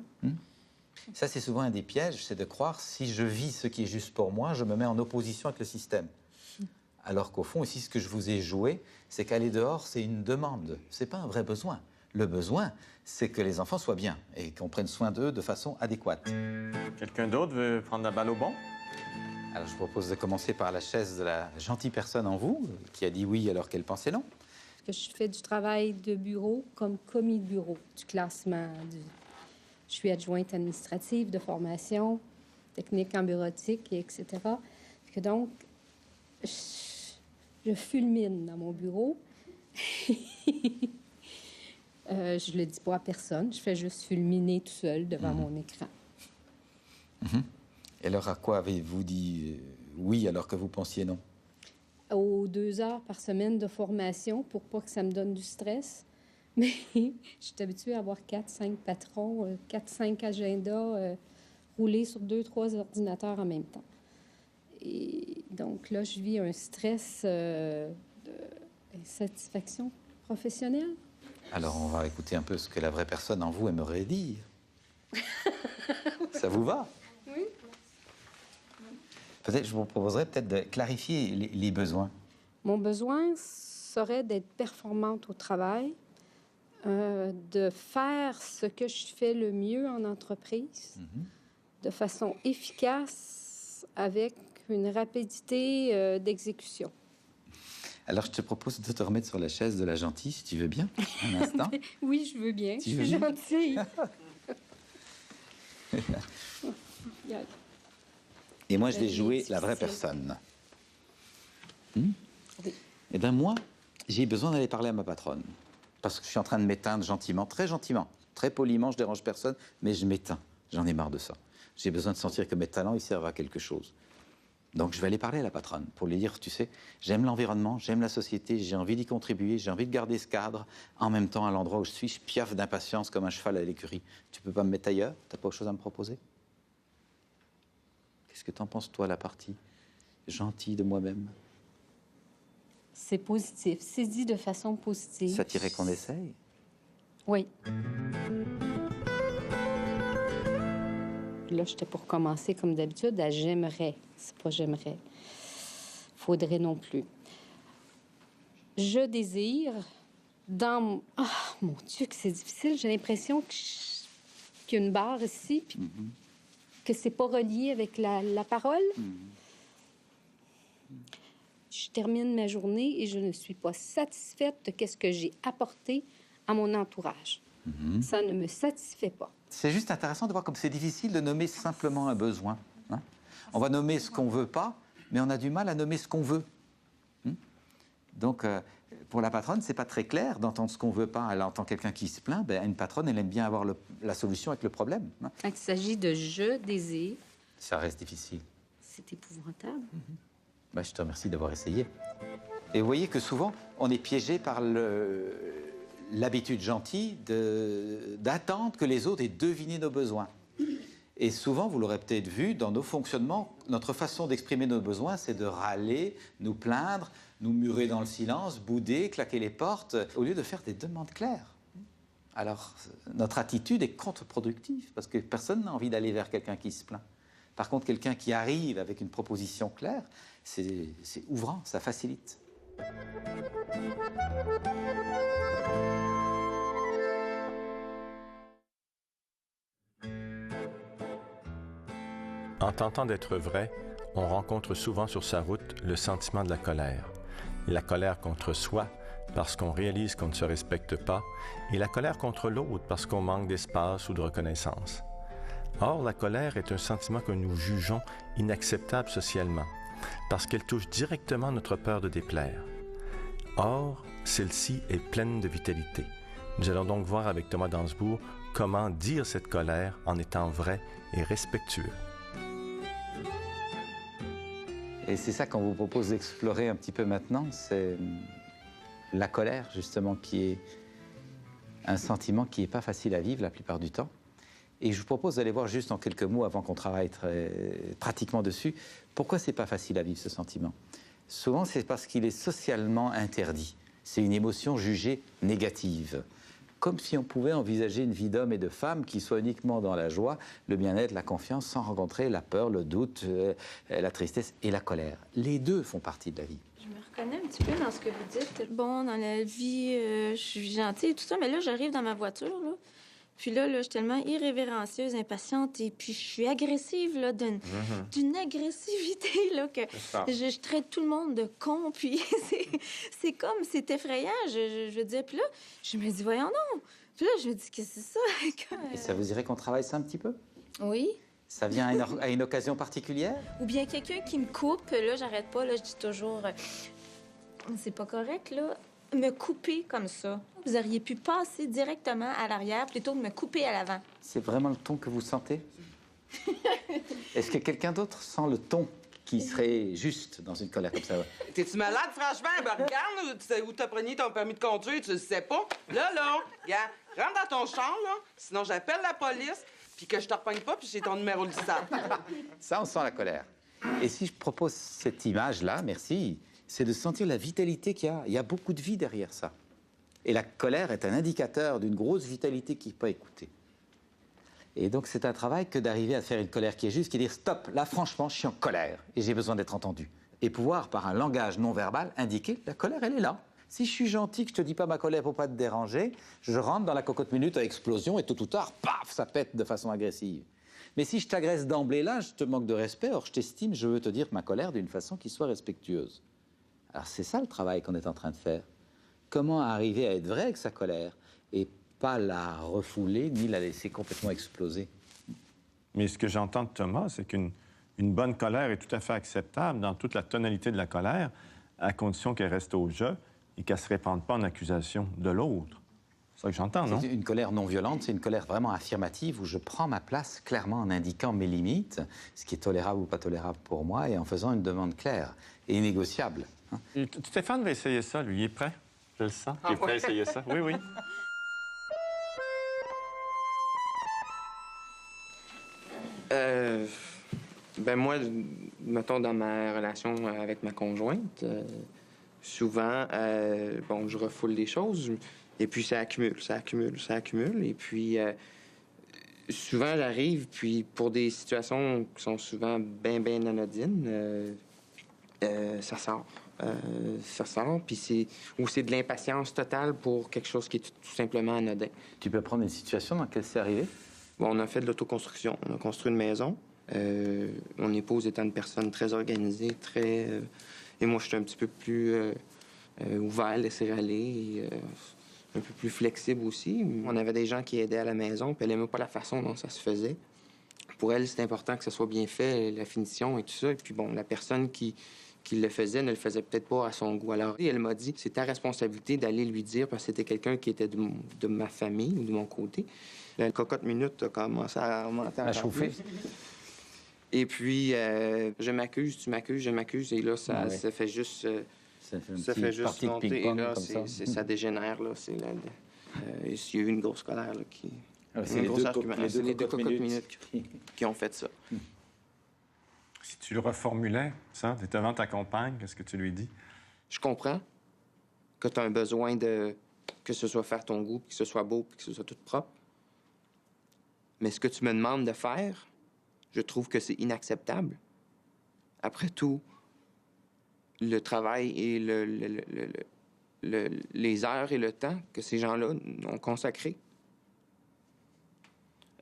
Ça, c'est souvent un des pièges, c'est de croire si je vis ce qui est juste pour moi, je me mets en opposition avec le système. Alors qu'au fond, ici, ce que je vous ai joué, c'est qu'aller dehors, c'est une demande. C'est pas un vrai besoin. Le besoin, c'est que les enfants soient bien et qu'on prenne soin d'eux de façon adéquate. Quelqu'un d'autre veut prendre la balle au bon? Alors, je propose de commencer par la chaise de la gentille personne en vous, qui a dit oui alors qu'elle pensait non. Je fais du travail de bureau comme commis de bureau, du classement. Je suis adjointe administrative de formation, technique en bureautique, etc. Donc, je fulmine dans mon bureau. Je le dis pas à personne, je fais juste fulminer tout seul devant mon écran. Et alors, à quoi avez-vous dit oui alors que vous pensiez non? Aux 2 heures par semaine de formation pour pas que ça me donne du stress. Mais je suis habituée à avoir 4-5 patrons, 4-5 agendas roulés sur 2-3 ordinateurs en même temps. Et donc là, je vis un stress d'insatisfaction professionnelle. Alors, on va écouter un peu ce que la vraie personne en vous aimerait dire. Ça vous va? Oui. Peut-être, je vous proposerais peut-être de clarifier les besoins. Mon besoin serait d'être performante au travail, de faire ce que je fais le mieux en entreprise, de façon efficace, avec une rapidité d'exécution. Alors, je te propose de te remettre sur la chaise de la gentille, si tu veux bien, un instant. Oui, je veux bien. Tu je veux suis bien? gentille. Et moi, je vais jouer la vraie personne. Oui. Eh bien, moi, j'ai besoin d'aller parler à ma patronne. Parce que je suis en train de m'éteindre gentiment, très poliment, je dérange personne, mais je m'éteins. J'en ai marre de ça. J'ai besoin de sentir que mes talents, ils servent à quelque chose. Donc, je vais aller parler à la patronne pour lui dire, tu sais, j'aime l'environnement, j'aime la société, j'ai envie d'y contribuer, j'ai envie de garder ce cadre. En même temps, à l'endroit où je suis, je piaffe d'impatience comme un cheval à l'écurie. Tu peux pas me mettre ailleurs? T'as pas autre chose à me proposer? Qu'est-ce que t'en penses, toi, la partie gentille de moi-même? C'est positif. C'est dit de façon positive. Ça t'irait qu'on essaye? Oui. Là, j'étais pour commencer, comme d'habitude, à j'aimerais. C'est pas j'aimerais. Faudrait non plus. Je désire dans... Ah, mon Dieu, que c'est difficile. J'ai l'impression qu'il y a une barre ici, puis que c'est pas relié avec la parole. Je termine ma journée et je ne suis pas satisfaite de ce que j'ai apporté à mon entourage. Ça ne me satisfait pas. C'est juste intéressant de voir comme c'est difficile de nommer simplement un besoin. Hein? On va nommer ce qu'on veut pas, mais on a du mal à nommer ce qu'on veut. Donc, pour la patronne, c'est pas très clair d'entendre ce qu'on veut pas. Elle entend quelqu'un qui se plaint. Ben, une patronne, elle aime bien avoir la solution avec le problème. Hein? Quand il s'agit de je désire, ça reste difficile. C'est épouvantable. Ben, je te remercie d'avoir essayé. Et vous voyez que souvent, on est piégé par l'habitude gentille d'attendre que les autres aient deviné nos besoins. Et souvent, vous l'aurez peut-être vu, dans nos fonctionnements, notre façon d'exprimer nos besoins, c'est de râler, nous plaindre, nous murer dans le silence, bouder, claquer les portes, au lieu de faire des demandes claires. Alors, notre attitude est contre-productive, parce que personne n'a envie d'aller vers quelqu'un qui se plaint. Par contre, quelqu'un qui arrive avec une proposition claire, c'est ouvrant, ça facilite. En tentant d'être vrai, on rencontre souvent sur sa route le sentiment de la colère. La colère contre soi, parce qu'on réalise qu'on ne se respecte pas, et la colère contre l'autre, parce qu'on manque d'espace ou de reconnaissance. Or, la colère est un sentiment que nous jugeons inacceptable socialement. parce qu'elle touche directement notre peur de déplaire. Or, celle-ci est pleine de vitalité. Nous allons donc voir avec Thomas Dansebourg comment dire cette colère en étant vrai et respectueux. Et c'est ça qu'on vous propose d'explorer un petit peu maintenant, c'est la colère, justement, qui est un sentiment qui n'est pas facile à vivre la plupart du temps. Et je vous propose d'aller voir juste en quelques mots, avant qu'on travaille pratiquement dessus, pourquoi c'est pas facile à vivre ce sentiment. Souvent, c'est parce qu'il est socialement interdit. C'est une émotion jugée négative. Comme si on pouvait envisager une vie d'homme et de femme qui soit uniquement dans la joie, le bien-être, la confiance, sans rencontrer la peur, le doute, la tristesse et la colère. Les deux font partie de la vie. Je me reconnais un petit peu dans ce que vous dites. Bon, dans la vie, je suis gentille et tout ça, mais là, j'arrive dans ma voiture, là. Puis là, je suis tellement irrévérencieuse, impatiente, et puis je suis agressive, là, d'une agressivité, là, que je traite tout le monde de con, puis c'est comme, c'est effrayant, je veux dire. Puis là, je me dis, voyons non. Puis là, je me dis, qu'est-ce que c'est ça? Et ça vous dirait qu'on travaille ça un petit peu? Oui. Ça vient à une occasion particulière? Ou bien quelqu'un qui me coupe, là, j'arrête pas, là, je dis toujours, c'est pas correct, là. Me couper comme ça. Vous auriez pu passer directement à l'arrière plutôt que de me couper à l'avant. C'est vraiment le ton que vous sentez? Est-ce que quelqu'un d'autre sent le ton qui serait juste dans une colère comme ça? T'es-tu malade, franchement? Ben, regarde, tu sais où t'as pris ton permis de conduire, tu le sais pas. Là, regarde, rentre dans ton champ, là, sinon j'appelle la police, puis que je te repogne pas, puis j'ai ton numéro de licence. Ça, on sent la colère. Et si je propose cette image-là, merci, c'est de sentir la vitalité qu'il y a. Il y a beaucoup de vie derrière ça. Et la colère est un indicateur d'une grosse vitalité qui n'est pas écoutée. Et donc, c'est un travail que d'arriver à faire une colère qui est juste, qui est dire « Stop, là, franchement, je suis en colère et j'ai besoin d'être entendu. » Et pouvoir, par un langage non verbal, indiquer « La colère, elle est là. Si je suis gentil, que je te dis pas ma colère pour pas te déranger, je rentre dans la cocotte minute à explosion et tôt ou tard, paf, ça pète de façon agressive. Mais si je t'agresse d'emblée là, je te manque de respect, or je t'estime, je veux te dire ma colère d'une façon qui soit respectueuse. » Alors c'est ça le travail qu'on est en train de faire. Comment arriver à être vrai avec sa colère et pas la refouler ni la laisser complètement exploser. Mais ce que j'entends de Thomas, c'est qu'une bonne colère est tout à fait acceptable dans toute la tonalité de la colère, à condition qu'elle reste au jeu et qu'elle ne se répande pas en accusation de l'autre. C'est ça que j'entends, non? C'est une colère non violente, c'est une colère vraiment affirmative où je prends ma place clairement en indiquant mes limites, ce qui est tolérable ou pas tolérable pour moi, et en faisant une demande claire et négociable. Stéphane va essayer ça, lui. Il est prêt? Je le sens. Il est prêt à essayer ça? Oui, oui. Ben moi, mettons, dans ma relation avec ma conjointe, souvent, bon, je refoule des choses, et puis ça accumule. Et puis, souvent, j'arrive, puis pour des situations qui sont souvent bien anodines, ça sort. Puis c'est de l'impatience totale pour quelque chose qui est tout simplement anodin. Tu peux prendre une situation dans laquelle c'est arrivé? Bon, on a fait de l'autoconstruction. On a construit une maison. Mon épouse étant une personne très organisée, et moi, je suis un petit peu plus ouvert, laisser aller, un peu plus flexible aussi. On avait des gens qui aidaient à la maison, puis elle n'aimait pas la façon dont ça se faisait. Pour elle, c'est important que ça soit bien fait, la finition et tout ça. Et puis bon, la personne qui le faisait ne le faisait peut-être pas à son goût. Alors, elle m'a dit, c'est ta responsabilité d'aller lui dire, parce que c'était quelqu'un qui était de ma famille ou de mon côté. La cocotte minute a commencé à monter à chauffer. Et puis, je m'accuse, tu m'accuses, je m'accuse, et là, ça fait juste... ça fait juste monter, et là, ça dégénère, là. Il y a eu une grosse colère, là, qui... C'est les deux cocottes minutes qui ont fait ça. Si tu le reformulais, ça, tu es devant ta compagne, qu'est-ce que tu lui dis? Je comprends que tu as un besoin de... que ce soit faire ton goût, puis que ce soit beau, puis que ce soit tout propre. Mais ce que tu me demandes de faire, je trouve que c'est inacceptable. Après tout, le travail et les heures et le temps que ces gens-là ont consacré.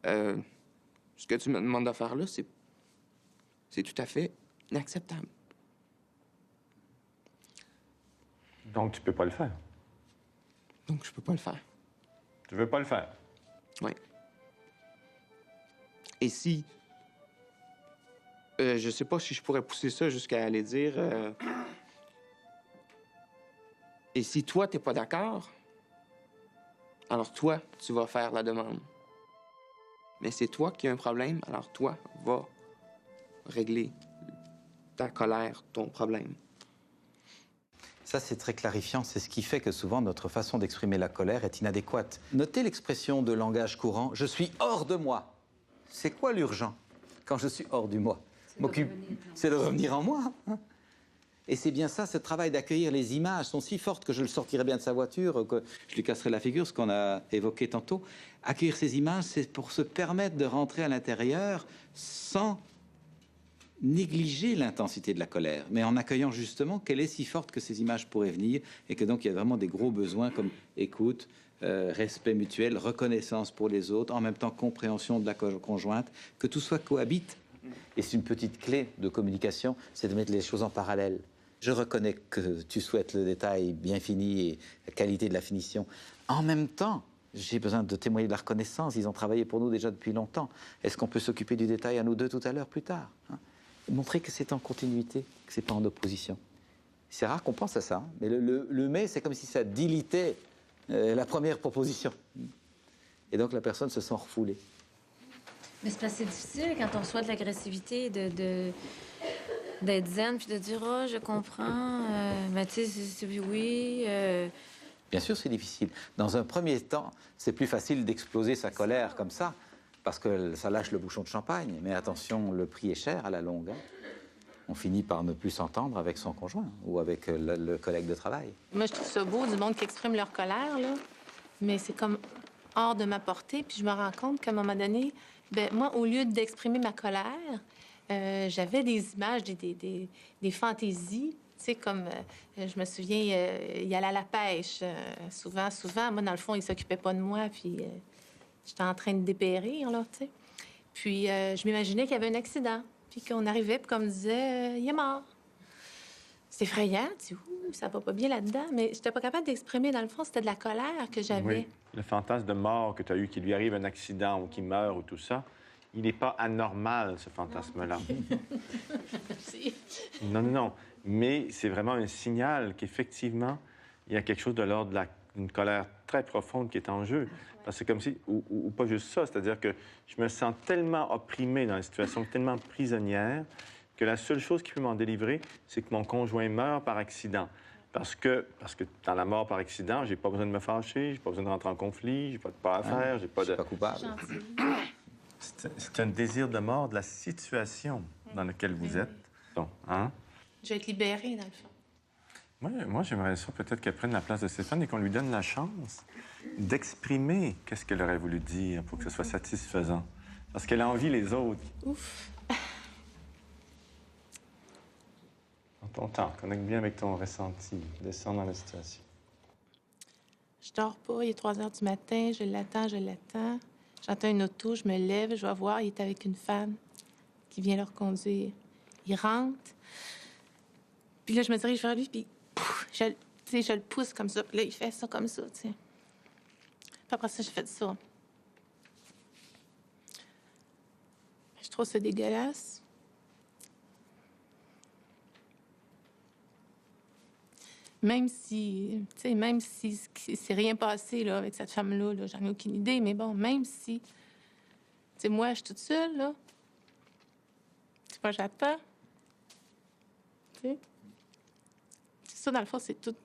Ce que tu me demandes de faire là, c'est tout à fait inacceptable. Donc, tu peux pas le faire? Donc, je peux pas le faire. Tu veux pas le faire? Oui. Et si Je sais pas si je pourrais pousser ça jusqu'à aller dire... Et si toi, t'es pas d'accord, alors toi, tu vas faire la demande. Mais c'est toi qui as un problème, alors toi, va régler ta colère, ton problème. Ça, c'est très clarifiant. C'est ce qui fait que souvent, notre façon d'exprimer la colère est inadéquate. Notez l'expression de langage courant « je suis hors de moi ». C'est quoi l'urgent quand je suis hors du moi? C'est de revenir en moi. Hein? Et c'est bien ça, ce travail d'accueillir les images sont si fortes que je le sortirais bien de sa voiture, que je lui casserais la figure, ce qu'on a évoqué tantôt. Accueillir ces images, c'est pour se permettre de rentrer à l'intérieur sans négliger l'intensité de la colère, mais en accueillant justement qu'elle est si forte que ces images pourraient venir et que donc il y a vraiment des gros besoins comme écoute, respect mutuel, reconnaissance pour les autres, en même temps compréhension de la conjointe, que tout soit cohabite. Et c'est une petite clé de communication, c'est de mettre les choses en parallèle. Je reconnais que tu souhaites le détail bien fini et la qualité de la finition. En même temps, j'ai besoin de témoigner de la reconnaissance. Ils ont travaillé pour nous déjà depuis longtemps. Est-ce qu'on peut s'occuper du détail à nous deux tout à l'heure, plus tard, hein? Montrer que c'est en continuité, que c'est pas en opposition. C'est rare qu'on pense à ça, hein, mais le mais, c'est comme si ça dilitait la première proposition. Et donc la personne se sent refoulée. Mais c'est parce que c'est difficile quand on reçoit de l'agressivité d'être zen puis de dire « oh, je comprends, mais tu sais, oui... Bien sûr, c'est difficile. Dans un premier temps, c'est plus facile d'exploser sa colère comme ça, parce que ça lâche le bouchon de champagne. Mais attention, le prix est cher à la longue. Hein. On finit par ne plus s'entendre avec son conjoint ou avec le collègue de travail. Moi, je trouve ça beau, du monde qui exprime leur colère, là. Mais c'est comme hors de ma portée. Puis je me rends compte qu'à un moment donné, ben moi, au lieu d'exprimer ma colère, j'avais des images, des fantaisies. Tu sais, comme, je me souviens, il allait à la pêche. Souvent, moi, dans le fond, il s'occupait pas de moi, puis j'étais en train de dépérir, là, tu sais. Puis je m'imaginais qu'il y avait un accident, puis qu'on arrivait, puis qu'on me disait, il est mort. C'est effrayant, tu vois, ça va pas bien là-dedans, mais j'étais pas capable d'exprimer, dans le fond, c'était de la colère que j'avais. Oui, le fantasme de mort que tu as eu, qu'il lui arrive un accident ou qu'il meurt ou tout ça, il n'est pas anormal, ce fantasme-là. Si. Non. Mais c'est vraiment un signal qu'effectivement, il y a quelque chose de l'ordre d'une colère très profonde qui est en jeu. Parce que c'est comme si, ou pas juste ça, c'est-à-dire que je me sens tellement opprimé dans la situation, tellement prisonnière, que la seule chose qui peut m'en délivrer, c'est que mon conjoint meurt par accident. Parce que dans la mort par accident, j'ai pas besoin de me fâcher, j'ai pas besoin de rentrer en conflit, j'ai pas de pas à faire, j'ai pas de... Je suis pas coupable. C'est un désir de mort de la situation dans laquelle vous êtes. Donc, hein? Je vais être libérée, dans le fond. Moi j'aimerais ça peut-être qu'elle prenne la place de Stéphane et qu'on lui donne la chance d'exprimer qu'est-ce qu'elle aurait voulu dire pour que ce soit satisfaisant. Parce qu'elle envie les autres. Ouf! En ton temps, connecte bien avec ton ressenti. Descends dans la situation. Je dors pas, il est 3 heures du matin, je l'attends. J'entends une auto, je me lève, je vais voir, il est avec une femme qui vient le reconduire. Il rentre, puis là, je me dirige vers lui, puis je le pousse comme ça, puis là, il fait ça comme ça, tu sais. Puis après ça, j'ai fait ça. Je trouve ça dégueulasse. Même si c'est rien passé là, avec cette femme-là, là, j'en ai aucune idée, mais bon, même si, tu sais, moi, je suis toute seule, là. Tu vois, j'attends. Tu sais? C'est ça, dans le fond, c'est tout.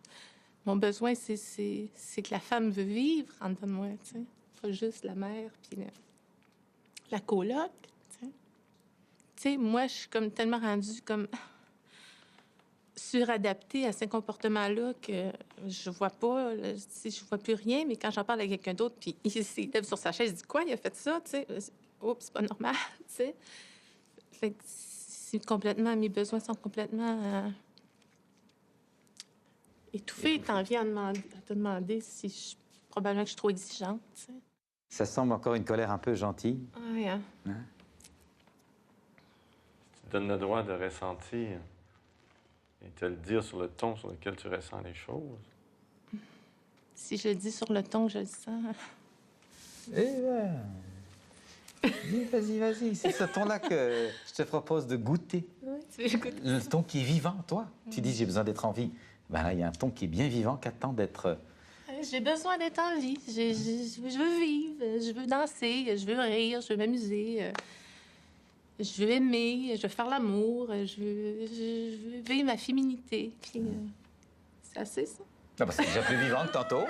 Mon besoin, c'est que la femme veut vivre en dedans de moi, tu sais. Pas juste la mère, puis la coloc, tu sais. Tu sais, moi, je suis comme tellement rendue comme... suradaptée à ces comportements-là que je vois pas, je vois plus rien, mais quand j'en parle avec quelqu'un d'autre, puis il lève sur sa chaise, il dit « Quoi, il a fait ça? » Tu sais, oups, c'est pas normal, tu sais. Fait que mes besoins sont complètement étouffés. T'en viens à te demander si probablement que je suis trop exigeante, tu sais. Ça semble encore une colère un peu gentille. Ouais, hein? Tu te donnes le droit de ressentir et te le dire sur le ton sur lequel tu ressens les choses. Si je le dis sur le ton que je le sens... Eh bien... Vas-y. C'est ce ton-là que je te propose de goûter. Oui, tu veux goûter. Le ton qui est vivant, toi. Tu dis, j'ai besoin d'être en vie. Ben là, il y a un ton qui est bien vivant, qui attend d'être... J'ai besoin d'être en vie. Je veux vivre, je veux danser, je veux rire, je veux m'amuser. Je veux aimer, je veux faire l'amour, je veux vivre ma féminité. Puis, c'est assez, ça. Ah ben, c'est déjà plus vivant que tantôt.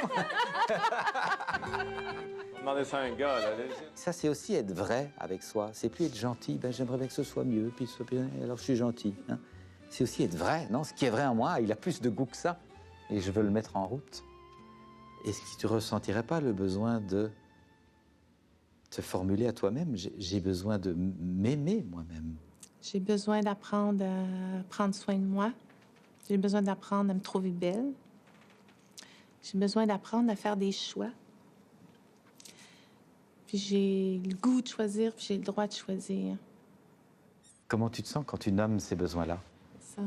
Demandez ça à un gars, là. Ça, c'est aussi être vrai avec soi. C'est plus être gentil. Ben, j'aimerais bien que ce soit mieux, puis ce soit bien. Alors, je suis gentil. Hein? C'est aussi être vrai, non? Ce qui est vrai en moi, il a plus de goût que ça. Et je veux le mettre en route. Est-ce que tu ressentirais pas le besoin de te formuler à toi-même? J'ai besoin de m'aimer moi-même. J'ai besoin d'apprendre à prendre soin de moi. J'ai besoin d'apprendre à me trouver belle. J'ai besoin d'apprendre à faire des choix. Puis j'ai le goût de choisir, puis j'ai le droit de choisir. Comment tu te sens quand tu nommes ces besoins-là? Ça,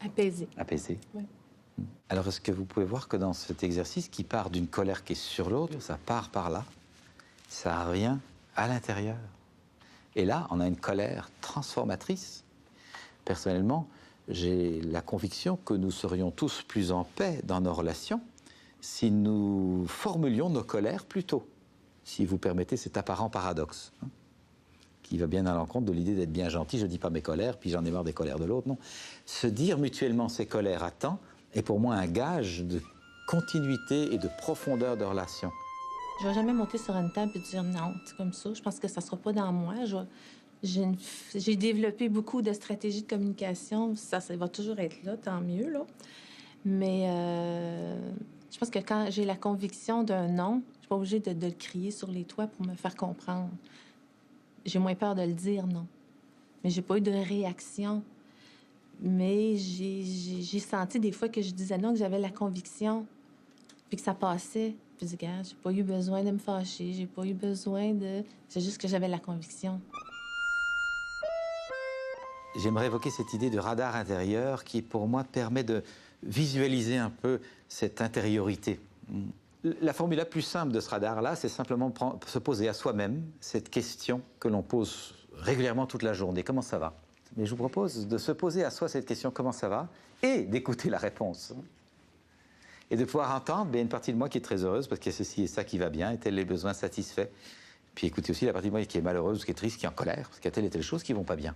apaisé. Apaisé. Oui. Alors, est-ce que vous pouvez voir que dans cet exercice qui part d'une colère qui est sur l'autre, ça part par là, ça revient à l'intérieur. Et là, on a une colère transformatrice. Personnellement, j'ai la conviction que nous serions tous plus en paix dans nos relations si nous formulions nos colères plus tôt. Si vous permettez cet apparent paradoxe, hein, qui va bien à l'encontre de l'idée d'être bien gentil. Je ne dis pas mes colères, puis j'en ai marre des colères de l'autre, non. Se dire mutuellement ces colères à temps est pour moi un gage de continuité et de profondeur de relation. Je ne vais jamais monter sur une table et dire non, c'est comme ça. Je pense que ça ne sera pas dans moi. J'ai développé beaucoup de stratégies de communication. Ça va toujours être là, tant mieux, là. Mais je pense que quand j'ai la conviction d'un non, je ne suis pas obligée de le crier sur les toits pour me faire comprendre. J'ai moins peur de le dire, non. Mais j'ai pas eu de réaction. Mais j'ai senti des fois que je disais non, que j'avais la conviction, puis que ça passait. Puis je dis, regarde, j'ai pas eu besoin de me fâcher, j'ai pas eu besoin de... C'est juste que j'avais la conviction. J'aimerais évoquer cette idée de radar intérieur qui, pour moi, permet de visualiser un peu cette intériorité. La formule la plus simple de ce radar-là, c'est simplement se poser à soi-même cette question que l'on pose régulièrement toute la journée. Comment ça va? Mais je vous propose de se poser à soi cette question, comment ça va? Et d'écouter la réponse. Et de pouvoir entendre une partie de moi qui est très heureuse parce qu'il y a ceci et ça qui va bien, et tels les besoins satisfaits. Puis écouter aussi la partie de moi qui est malheureuse, qui est triste, qui est en colère, parce qu'il y a telle et telle chose qui ne vont pas bien.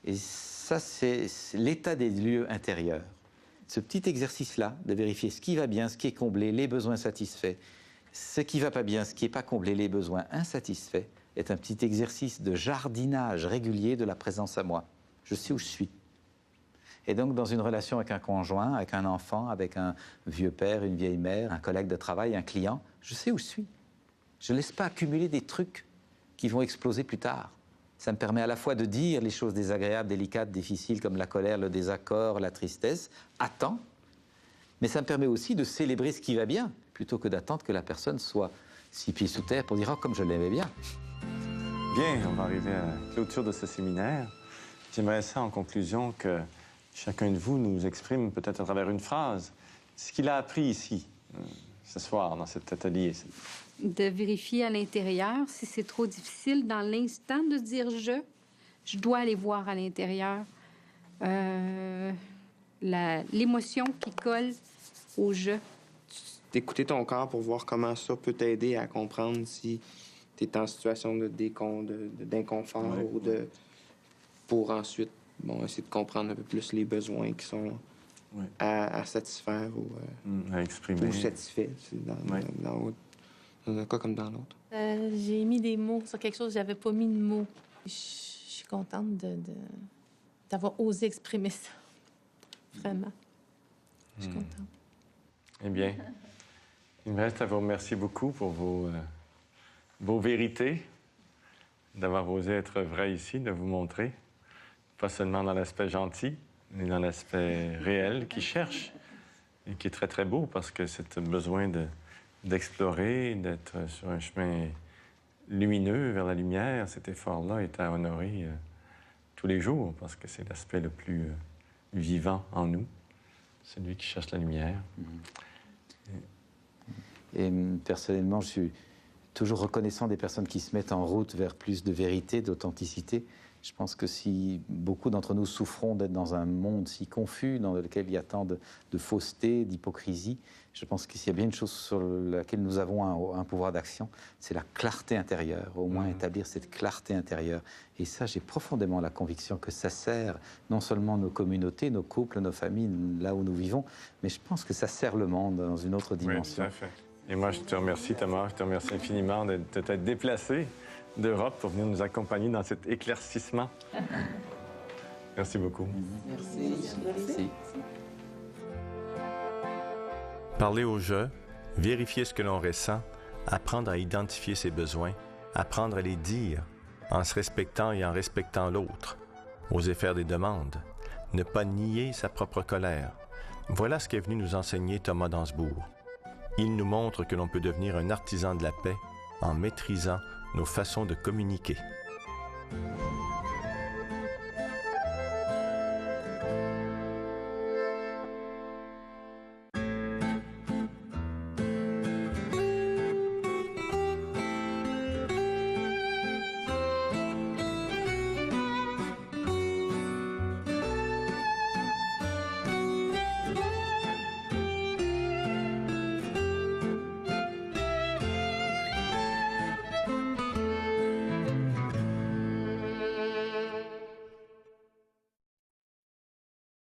Et ça, c'est l'état des lieux intérieurs. Ce petit exercice-là, de vérifier ce qui va bien, ce qui est comblé, les besoins satisfaits, ce qui ne va pas bien, ce qui n'est pas comblé, les besoins insatisfaits, est un petit exercice de jardinage régulier de la présence à moi. Je sais où je suis. Et donc, dans une relation avec un conjoint, avec un enfant, avec un vieux père, une vieille mère, un collègue de travail, un client, je sais où je suis. Je ne laisse pas accumuler des trucs qui vont exploser plus tard. Ça me permet à la fois de dire les choses désagréables, délicates, difficiles, comme la colère, le désaccord, la tristesse, à temps, mais ça me permet aussi de célébrer ce qui va bien, plutôt que d'attendre que la personne soit 6 pieds sous terre pour dire « Oh, comme je l'aimais bien ». Bien, on va arriver à la clôture de ce séminaire. J'aimerais ça, en conclusion, que chacun de vous nous exprime, peut-être à travers une phrase, ce qu'il a appris ici, ce soir, dans cet atelier. De vérifier à l'intérieur si c'est trop difficile dans l'instant de dire je dois aller voir à l'intérieur l'émotion qui colle au je. D'écouter ton corps pour voir comment ça peut t'aider à comprendre si tu es en situation d'inconfort ou de... pour ensuite essayer de comprendre un peu plus les besoins qui sont à satisfaire ou à exprimer. Ou satisfaits, dans un cas comme dans l'autre. J'ai mis des mots sur quelque chose, j'avais pas mis de mots. Je suis contente d'avoir osé exprimer ça. Vraiment. Je suis contente. Eh bien, il me reste à vous remercier beaucoup pour vos vérités, d'avoir osé être vrai ici, de vous montrer, pas seulement dans l'aspect gentil, mais dans l'aspect réel qui cherche et qui est très, très beau parce que c'est besoin d'explorer, d'être sur un chemin lumineux vers la lumière. Cet effort-là est à honorer tous les jours parce que c'est l'aspect le plus vivant en nous, celui qui cherche la lumière. Et personnellement, je suis toujours reconnaissant des personnes qui se mettent en route vers plus de vérité, d'authenticité. Je pense que si beaucoup d'entre nous souffrons d'être dans un monde si confus, dans lequel il y a tant de fausseté, d'hypocrisie, je pense qu'il y a bien une chose sur laquelle nous avons un pouvoir d'action, c'est la clarté intérieure, au moins établir cette clarté intérieure. Et ça, j'ai profondément la conviction que ça sert non seulement nos communautés, nos couples, nos familles, là où nous vivons, mais je pense que ça sert le monde dans une autre dimension. Oui, tout à fait. Et moi, je te remercie, Thomas, je te remercie infiniment de t'être déplacé d'Europe pour venir nous accompagner dans cet éclaircissement. Merci beaucoup. Merci. Parler au jeu, vérifier ce que l'on ressent, apprendre à identifier ses besoins, apprendre à les dire, en se respectant et en respectant l'autre, oser faire des demandes, ne pas nier sa propre colère. Voilà ce qu'est venu nous enseigner Thomas d'Ansbourg. Il nous montre que l'on peut devenir un artisan de la paix en maîtrisant nos façons de communiquer.